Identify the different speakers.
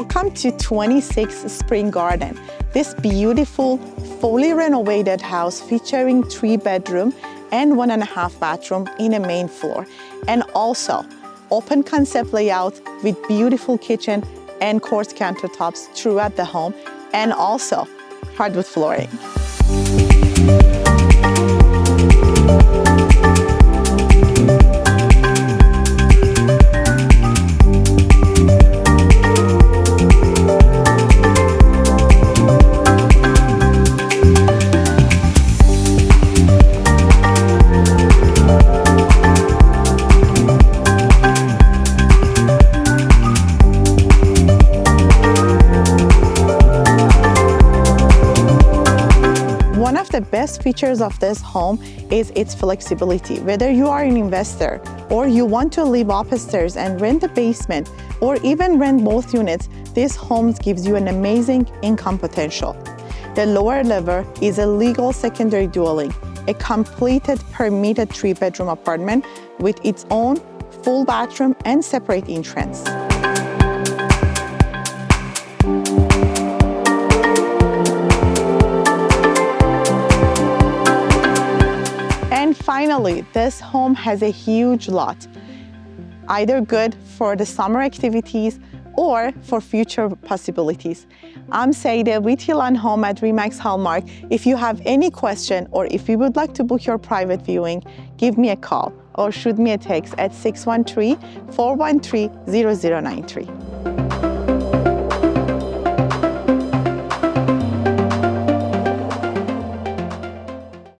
Speaker 1: Welcome to 26 Spring Garden. This beautiful, fully renovated house featuring 3-bedroom and 1.5 bathroom in a main floor. And also, open concept layout with beautiful kitchen and quartz countertops throughout the home, and also hardwood flooring. One of the best features of this home is its flexibility. Whether you are an investor or you want to live upstairs and rent the basement or even rent both units, this home gives you an amazing income potential. The lower level is a legal secondary dwelling, a completed permitted 3-bedroom apartment with its own full bathroom and separate entrance. And finally, this home has a huge lot, either good for the summer activities or for future possibilities. I'm Saida with Hilan Home at Remax Hallmark. If you have any question or if you would like to book your private viewing, give me a call or shoot me a text at 613-413-0093.